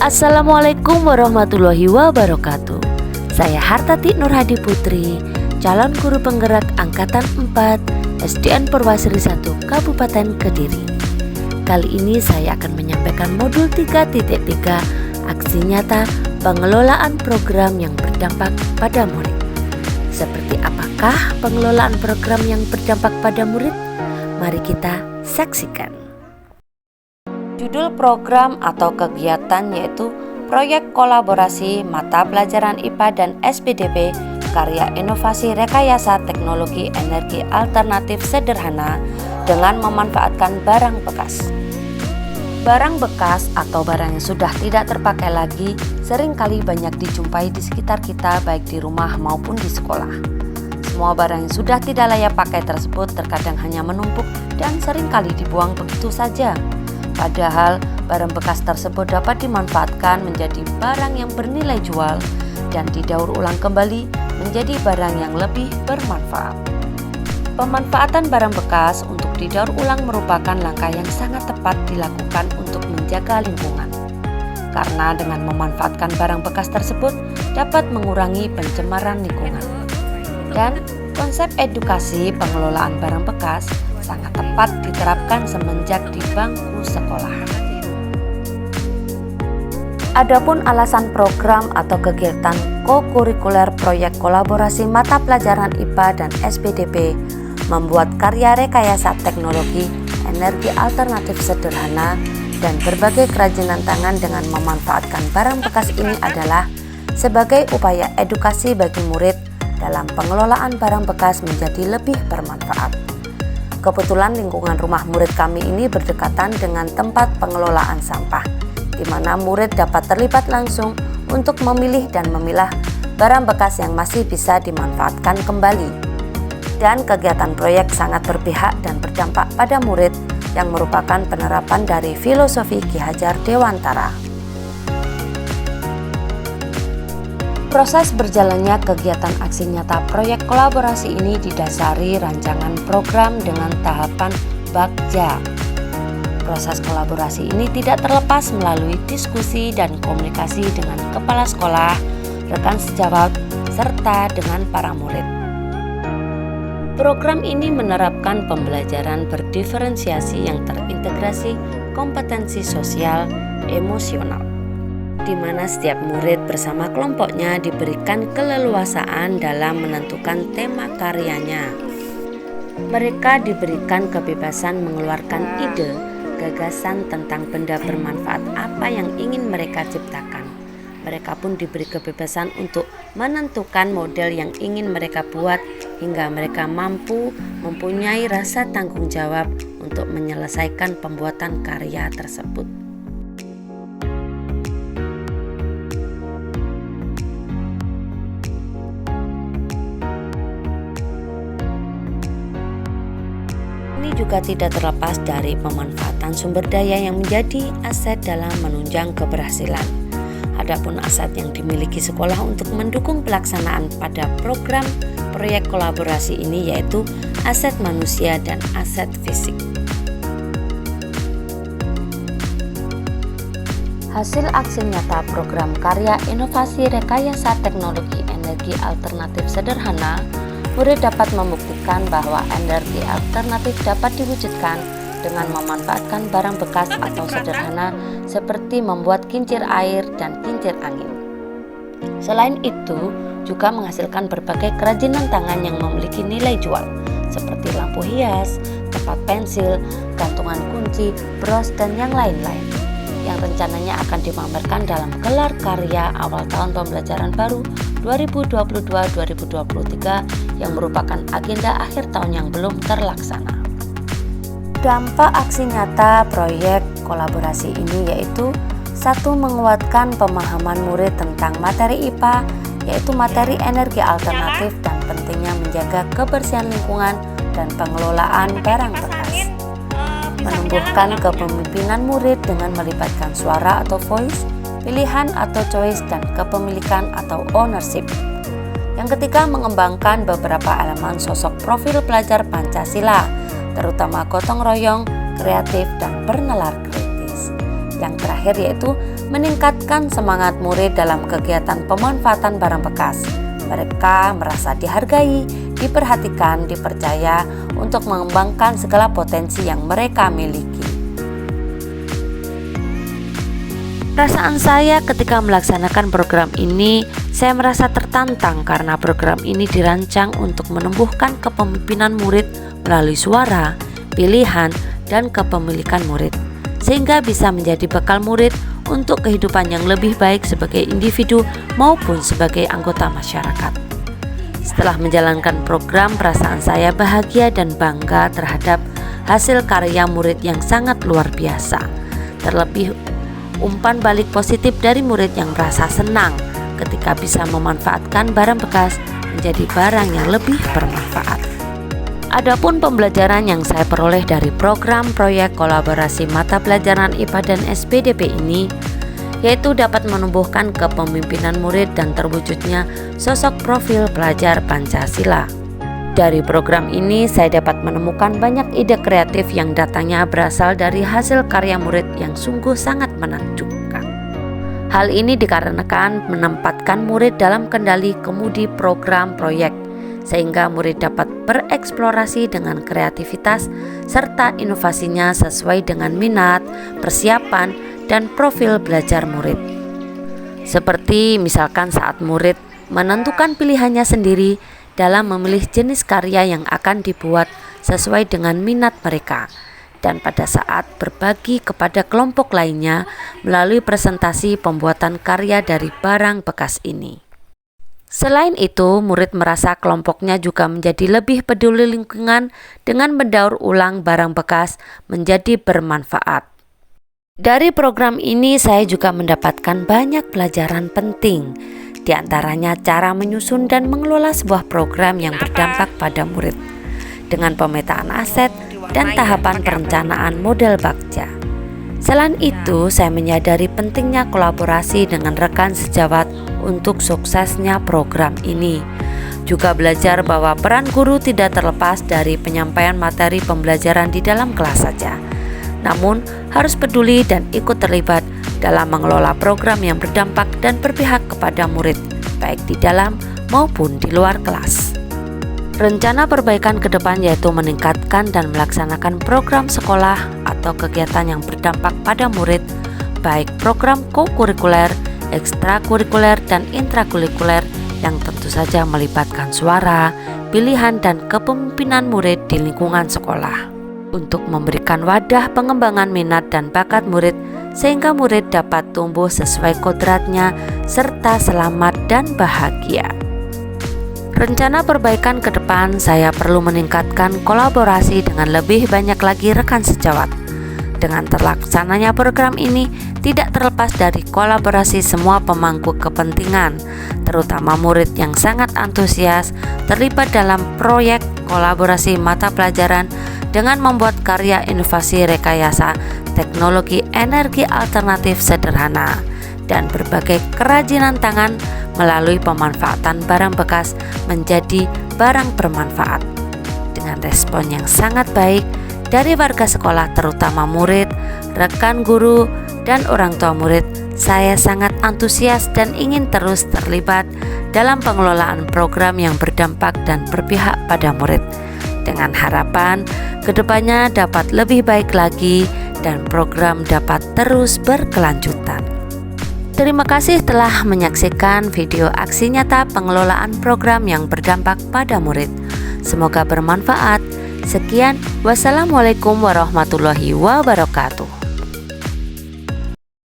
Assalamualaikum warahmatullahi wabarakatuh. Saya Hartati Nurhadi Putri, calon guru penggerak Angkatan 4 SDN Purwasari 1 Kabupaten Kediri. Kali ini saya akan menyampaikan modul 3.3 aksi nyata pengelolaan program yang berdampak pada murid. Seperti apakah pengelolaan program yang berdampak pada murid? Mari kita saksikan. Judul program atau kegiatan yaitu Proyek Kolaborasi Mata Pelajaran IPA dan SPDP Karya Inovasi Rekayasa Teknologi Energi Alternatif Sederhana dengan memanfaatkan barang bekas. Barang bekas atau barang yang sudah tidak terpakai lagi seringkali banyak dijumpai di sekitar kita, baik di rumah maupun di sekolah. Semua barang yang sudah tidak layak pakai tersebut terkadang hanya menumpuk dan seringkali dibuang begitu saja. Padahal barang bekas tersebut dapat dimanfaatkan menjadi barang yang bernilai jual dan didaur ulang kembali menjadi barang yang lebih bermanfaat. Pemanfaatan barang bekas untuk didaur ulang merupakan langkah yang sangat tepat dilakukan untuk menjaga lingkungan. Karena dengan memanfaatkan barang bekas tersebut dapat mengurangi pencemaran lingkungan. Dan konsep edukasi pengelolaan barang bekas sangat tepat diterapkan semenjak di bangku sekolah. Adapun alasan program atau kegiatan kokurikuler proyek kolaborasi mata pelajaran IPA dan SPDP membuat karya rekayasa teknologi energi alternatif sederhana dan berbagai kerajinan tangan dengan memanfaatkan barang bekas ini adalah sebagai upaya edukasi bagi murid dalam pengelolaan barang bekas menjadi lebih bermanfaat. Kebetulan lingkungan rumah murid kami ini berdekatan dengan tempat pengelolaan sampah, di mana murid dapat terlibat langsung untuk memilih dan memilah barang bekas yang masih bisa dimanfaatkan kembali. Dan kegiatan proyek sangat berpihak dan berdampak pada murid yang merupakan penerapan dari filosofi Ki Hajar Dewantara. Proses berjalannya kegiatan aksi nyata proyek kolaborasi ini didasari rancangan program dengan tahapan Bagja. Proses kolaborasi ini tidak terlepas melalui diskusi dan komunikasi dengan kepala sekolah, rekan sejawat, serta dengan para murid. Program ini menerapkan pembelajaran berdiferensiasi yang terintegrasi kompetensi sosial, emosional, di mana setiap murid bersama kelompoknya diberikan keleluasaan dalam menentukan tema karyanya. Mereka diberikan kebebasan mengeluarkan ide, gagasan tentang benda bermanfaat apa yang ingin mereka ciptakan. Mereka pun diberi kebebasan untuk menentukan model yang ingin mereka buat hingga mereka mampu mempunyai rasa tanggung jawab untuk menyelesaikan pembuatan karya tersebut. Ini juga tidak terlepas dari pemanfaatan sumber daya yang menjadi aset dalam menunjang keberhasilan. Adapun aset yang dimiliki sekolah untuk mendukung pelaksanaan pada program proyek kolaborasi ini yaitu aset manusia dan aset fisik. Hasil aksi nyata program karya inovasi rekayasa teknologi energi alternatif sederhana, murid dapat membuktikan bahwa energi alternatif dapat diwujudkan dengan memanfaatkan barang bekas atau sederhana seperti membuat kincir air dan kincir angin. Selain itu, juga menghasilkan berbagai kerajinan tangan yang memiliki nilai jual seperti lampu hias, tempat pensil, gantungan kunci, bros, dan yang lain-lain yang rencananya akan dipamerkan dalam gelar karya awal tahun pembelajaran baru 2022-2023 yang merupakan agenda akhir tahun yang belum terlaksana. Dampak aksi nyata proyek kolaborasi ini yaitu 1. Menguatkan pemahaman murid tentang materi IPA, yaitu materi energi alternatif dan pentingnya menjaga kebersihan lingkungan dan pengelolaan barang bekas. Menumbuhkan kepemimpinan murid dengan melibatkan suara atau voice, pilihan atau choice, dan kepemilikan atau ownership. Yang ketiga, mengembangkan beberapa elemen sosok profil pelajar Pancasila, terutama gotong royong, kreatif, dan bernalar kritis. Yang terakhir yaitu meningkatkan semangat murid dalam kegiatan pemanfaatan barang bekas. Mereka merasa dihargai, diperhatikan, dipercaya untuk mengembangkan segala potensi yang mereka miliki. Perasaan saya ketika melaksanakan program ini, saya merasa tertantang karena program ini dirancang untuk menumbuhkan kepemimpinan murid melalui suara, pilihan, dan kepemilikan murid, sehingga bisa menjadi bekal murid untuk kehidupan yang lebih baik sebagai individu maupun sebagai anggota masyarakat. Setelah menjalankan program, perasaan saya bahagia dan bangga terhadap hasil karya murid yang sangat luar biasa. Terlebih umpan balik positif dari murid yang merasa senang ketika bisa memanfaatkan barang bekas menjadi barang yang lebih bermanfaat. Adapun pembelajaran yang saya peroleh dari program proyek kolaborasi mata pelajaran IPA dan SPDP ini, yaitu dapat menumbuhkan kepemimpinan murid dan terwujudnya sosok profil pelajar Pancasila. Dari program ini saya dapat menemukan banyak ide kreatif yang datangnya berasal dari hasil karya murid yang sungguh sangat menakjubkan. Hal ini dikarenakan menempatkan murid dalam kendali kemudi program proyek, sehingga murid dapat bereksplorasi dengan kreativitas serta inovasinya sesuai dengan minat, persiapan, dan profil belajar murid. Seperti misalkan saat murid menentukan pilihannya sendiri dalam memilih jenis karya yang akan dibuat sesuai dengan minat mereka, dan pada saat berbagi kepada kelompok lainnya melalui presentasi pembuatan karya dari barang bekas ini. Selain itu, murid merasa kelompoknya juga menjadi lebih peduli lingkungan dengan mendaur ulang barang bekas menjadi bermanfaat. Dari program ini saya juga mendapatkan banyak pelajaran penting, di antaranya cara menyusun dan mengelola sebuah program yang berdampak pada murid dengan pemetaan aset dan tahapan perencanaan model Bagja. Selain itu, saya menyadari pentingnya kolaborasi dengan rekan sejawat untuk suksesnya program ini. Juga belajar bahwa peran guru tidak terlepas dari penyampaian materi pembelajaran di dalam kelas saja, namun harus peduli dan ikut terlibat dalam mengelola program yang berdampak dan berpihak kepada murid, baik di dalam maupun di luar kelas. Rencana perbaikan ke depan yaitu meningkatkan dan melaksanakan program sekolah atau kegiatan yang berdampak pada murid, baik program kokurikuler, ekstrakurikuler, dan intrakurikuler yang tentu saja melibatkan suara, pilihan, dan kepemimpinan murid di lingkungan sekolah, untuk memberikan wadah pengembangan minat dan bakat murid sehingga murid dapat tumbuh sesuai kodratnya serta selamat dan bahagia. Rencana perbaikan ke depan, saya perlu meningkatkan kolaborasi dengan lebih banyak lagi rekan sejawat. Dengan terlaksananya program ini tidak terlepas dari kolaborasi semua pemangku kepentingan, terutama murid yang sangat antusias terlibat dalam proyek kolaborasi mata pelajaran dengan membuat karya inovasi rekayasa teknologi energi alternatif sederhana dan berbagai kerajinan tangan melalui pemanfaatan barang bekas menjadi barang bermanfaat. Dengan respon yang sangat baik dari warga sekolah, terutama murid, rekan guru, dan orang tua murid, saya sangat antusias dan ingin terus terlibat dalam pengelolaan program yang berdampak dan berpihak pada murid, dengan harapan kedepannya dapat lebih baik lagi dan program dapat terus berkelanjutan. Terima kasih telah menyaksikan video aksi nyata pengelolaan program yang berdampak pada murid. Semoga bermanfaat. Sekian, wassalamualaikum warahmatullahi wabarakatuh.